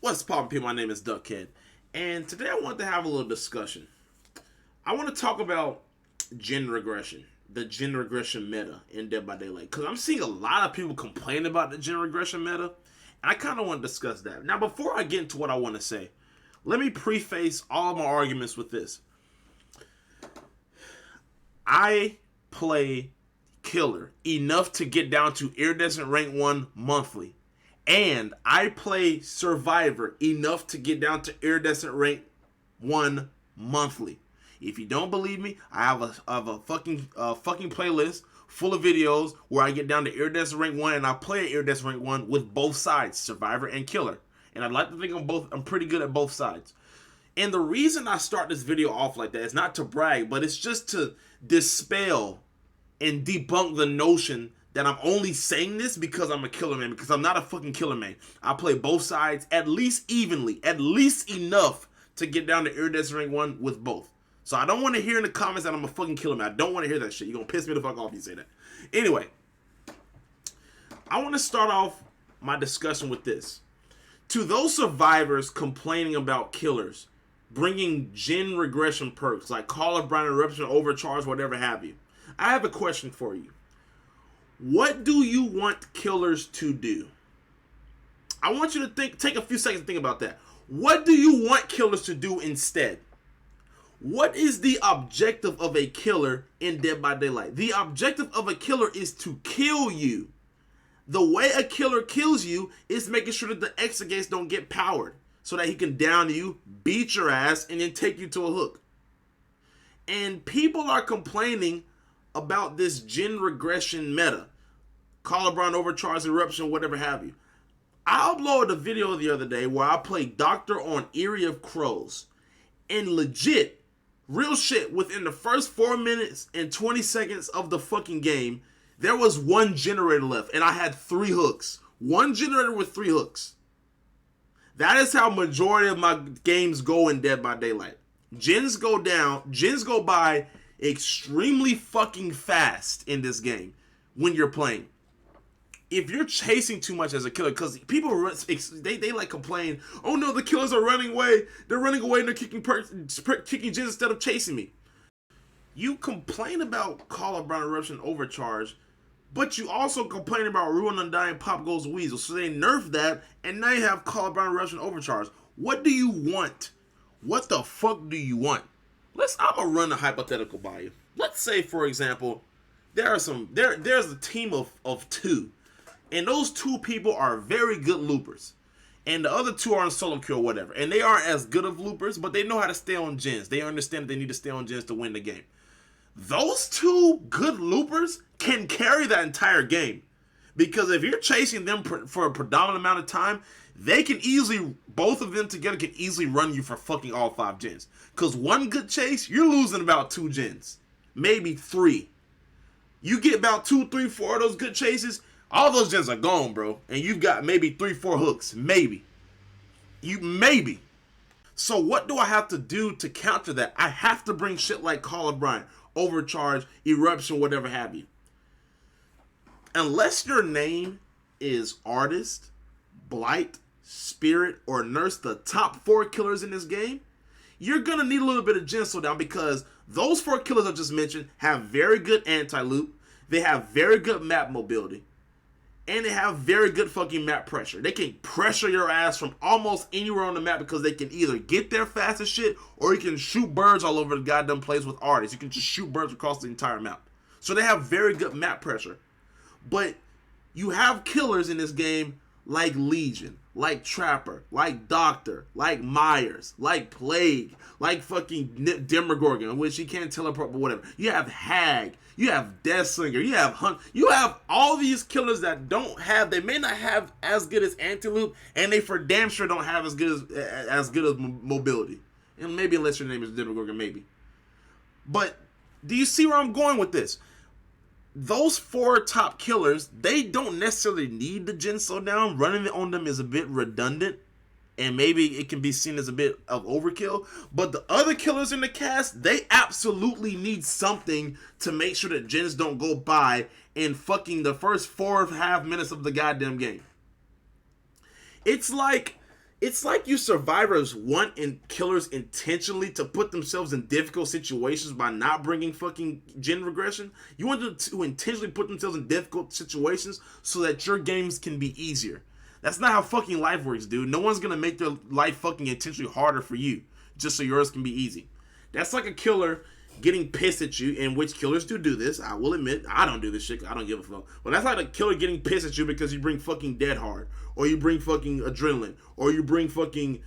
What's poppin', people? My name is Duckhead, and today I want to have a little discussion. I want to talk about gen regression, the gen regression meta in Dead by Daylight, because I'm seeing a lot of people complain about the gen regression meta, and I kind of want to discuss that. Now, before I get into what I want to say, let me preface all of my arguments with this. I play Killer enough to get down to Iridescent Rank 1 monthly. And I play Survivor enough to get down to Iridescent Rank 1 monthly. If you don't believe me, I have a fucking playlist full of videos where I get down to Iridescent Rank 1 and I play Iridescent Rank 1 with both sides, Survivor and Killer. And I'd like to think I'm pretty good at both sides. And the reason I start this video off like that is not to brag, but it's just to dispel and debunk the notion that I'm only saying this because I'm a killer man, because I'm not a fucking killer man. I play both sides at least evenly, at least enough to get down to Iridescent Rank 1 with both. So I don't want to hear in the comments that I'm a fucking killer man. I don't want to hear that shit. You're going to piss me the fuck off if you say that. Anyway, I want to start off my discussion with this. To those survivors complaining about killers, bringing gen regression perks like Call of Brian Eruption, Overcharge, whatever have you, I have a question for you. What do you want killers to do? I want you to take a few seconds to think about that. What do you want killers to do instead? What is the objective of a killer in Dead by Daylight? The objective of a killer is to kill you. The way a killer kills you is making sure that the exegates don't get powered so that he can down you, beat your ass, and then take you to a hook. And people are complaining about this gen regression meta. Call of Brian, Overcharge, Eruption, whatever have you. I uploaded a video the other day where I played Doctor on Eerie of Crows. And legit, real shit, within the first 4 minutes and 20 seconds of the fucking game, there was one generator left. And I had 3 hooks. One generator with 3 hooks. That is how majority of my games go in Dead by Daylight. Gens go by extremely fucking fast in this game when you're playing. If you're chasing too much as a killer, because people they like complain, oh no, the killers are running away. They're running away and they're kicking gens instead of chasing me. You complain about Call of Brian Eruption Overcharge, but you also complain about Ruin Undying Pop Goes Weasel. So they nerfed that, and now you have Call of Brian Eruption Overcharge. What do you want? What the fuck do you want? I'm gonna run a hypothetical by you. Let's say, for example, there's a team of 2. And those 2 people are very good loopers. And the other 2 are on solo kill or whatever. And they aren't as good of loopers, but they know how to stay on gens. They understand that they need to stay on gens to win the game. Those 2 good loopers can carry that entire game. Because if you're chasing them for a predominant amount of time, they can easily, both of them together can easily run you for fucking all 5 gens. Because one good chase, you're losing about 2 gens. Maybe 3. You get about 2, 3, 4 of those good chases, all those gens are gone, bro. And you've got maybe 3, 4 hooks. Maybe. So what do I have to do to counter that? I have to bring shit like Call of Brian, Overcharge, Eruption, whatever have you. Unless your name is Artist, Blight, Spirit, or Nurse, the top 4 killers in this game, you're going to need a little bit of gen slowdown, because those 4 killers I just mentioned have very good anti-loop, they have very good map mobility, and they have very good fucking map pressure. They can pressure your ass from almost anywhere on the map, because they can either get there fast as shit, or you can shoot birds all over the goddamn place with Artists. You can just shoot birds across the entire map. So they have very good map pressure. But you have killers in this game like Legion, like Trapper, like Doctor, like Myers, like Plague, like fucking Demogorgon, which you can't teleport, but whatever. You have Hag, you have Deathslinger, you have Hunt, you have all these killers that they may not have as good as anti-loop, and they for damn sure don't have as good as mobility. And maybe unless your name is Demogorgon, maybe. But do you see where I'm going with this? Those 4 top killers, they don't necessarily need the gen slowdown. Running on them is a bit redundant, and maybe it can be seen as a bit of overkill. But the other killers in the cast, they absolutely need something to make sure that gens don't go by in fucking the first 4.5 minutes of the goddamn game. It's like It's like you survivors want killers intentionally to put themselves in difficult situations by not bringing fucking gen regression. You want them to intentionally put themselves in difficult situations so that your games can be easier. That's not how fucking life works, dude. No one's gonna make their life fucking intentionally harder for you just so yours can be easy. That's like a killer getting pissed at you, in which killers do this. I will admit, I don't do this shit. I don't give a fuck. But that's like a killer getting pissed at you because you bring fucking dead hard, or you bring fucking adrenaline, or you bring fucking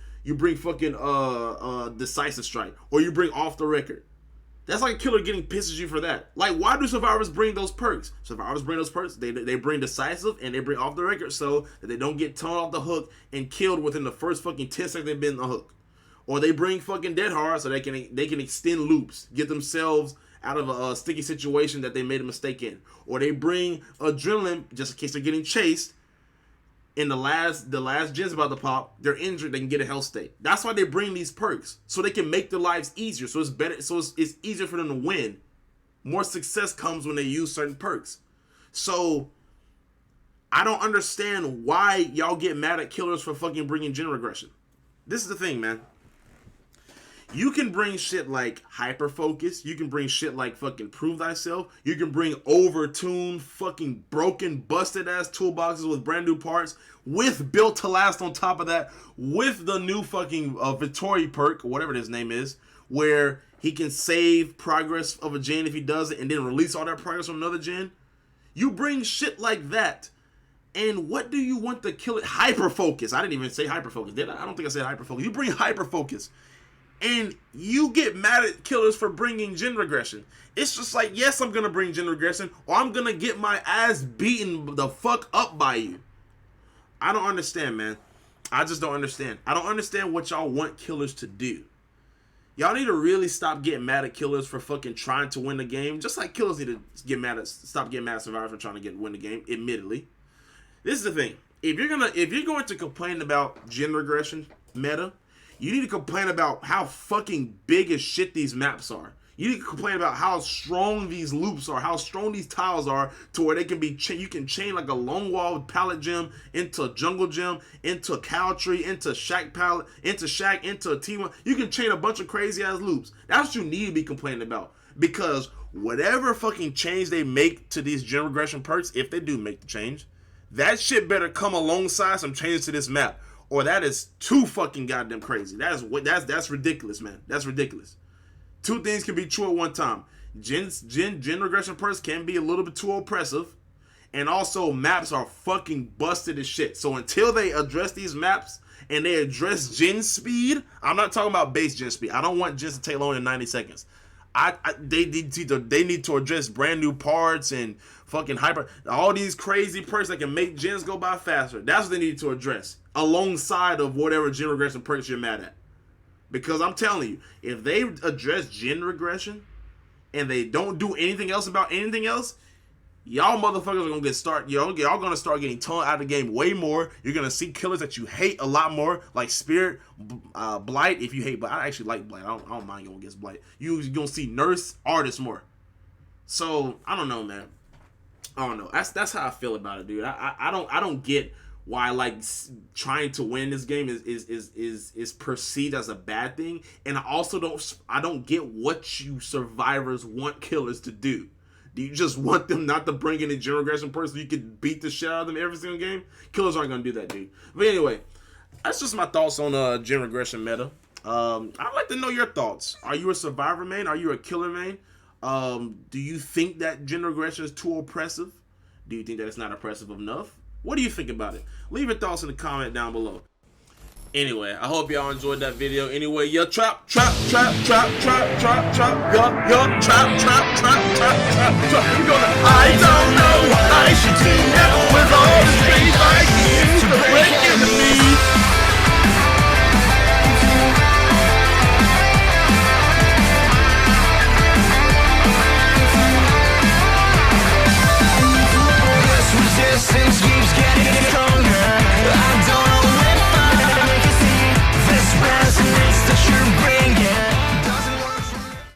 decisive strike, or you bring off the record. That's like a killer getting pissed at you for that. Like, why do survivors bring those perks? Survivors bring those perks. They bring decisive and they bring off the record so that they don't get thrown off the hook and killed within the first fucking 10 seconds they've been on the hook. Or they bring fucking dead hard so they can extend loops, get themselves out of a sticky situation that they made a mistake in. Or they bring adrenaline just in case they're getting chased. In the last gen's about to pop, they're injured, they can get a health state. That's why they bring these perks, so they can make their lives easier. So it's better, so it's easier for them to win. More success comes when they use certain perks. So I don't understand why y'all get mad at killers for fucking bringing gen regression. This is the thing, man. You can bring shit like hyper focus. You can bring shit like fucking prove thyself. You can bring overtuned, fucking broken, busted ass toolboxes with brand new parts, with built to last on top of that, with the new fucking Vittori perk, or whatever his name is, where he can save progress of a gen if he does it and then release all that progress from another gen. You bring shit like that. And what do you want to kill it? Hyper focus. I didn't even say hyper focus, did I? I don't think I said hyper focus. You bring hyper focus. And you get mad at killers for bringing gen regression. It's just like, yes, I'm going to bring gen regression, or I'm going to get my ass beaten the fuck up by you. I don't understand, man. I just don't understand. I don't understand what y'all want killers to do. Y'all need to really stop getting mad at killers for fucking trying to win the game. Just like killers need to stop getting mad at survivors for trying to win the game, admittedly. This is the thing. If you're going to complain about gen regression meta, you need to complain about how fucking big as shit these maps are. You need to complain about how strong these loops are, how strong these tiles are, to where they can be. You can chain like a lone wall pallet gem into a jungle gem, into a cow tree, into shack pallet, into shack, into a T1. You can chain a bunch of crazy ass loops. That's what you need to be complaining about. Because whatever fucking change they make to these gen regression perks, if they do make the change, that shit better come alongside some changes to this map. Or that is too fucking goddamn crazy. That's ridiculous, man. That's ridiculous. Two things can be true at one time. Gen regression perks can be a little bit too oppressive. And also maps are fucking busted as shit. So until they address these maps and they address gen speed, I'm not talking about base gen speed. I don't want gens to take longer than 90 seconds. They need to address brand new parts and fucking hyper, all these crazy perks that can make gens go by faster. That's what they need to address, alongside of whatever gen regression perks you're mad at. Because I'm telling you, if they address gen regression and they don't do anything else about anything else, y'all motherfuckers are gonna y'all gonna start getting torn out of the game way more. You're gonna see killers that you hate a lot more, like Spirit, Blight. If you hate Blight, I actually like Blight. I don't mind going against Blight. You're gonna see Nurse, Artist more. So I don't know, man. I don't know. That's how I feel about it, dude. I don't get why like trying to win this game is perceived as a bad thing, and I don't get what you survivors want killers to do. Do you just want them not to bring in a gen regression person so you can beat the shit out of them every single game? Killers aren't gonna do that, dude. But anyway, that's just my thoughts on gen regression meta. I'd like to know your thoughts. Are you a survivor main? Are you a killer main? Do you think that gen regression is too oppressive? Do you think that it's not oppressive enough? What do you think about it? Leave your thoughts in the comment down below. Anyway, I hope y'all enjoyed that video. Anyway, yo, trap, yo, trap. I don't know what I should do with all the strength I used to break into me.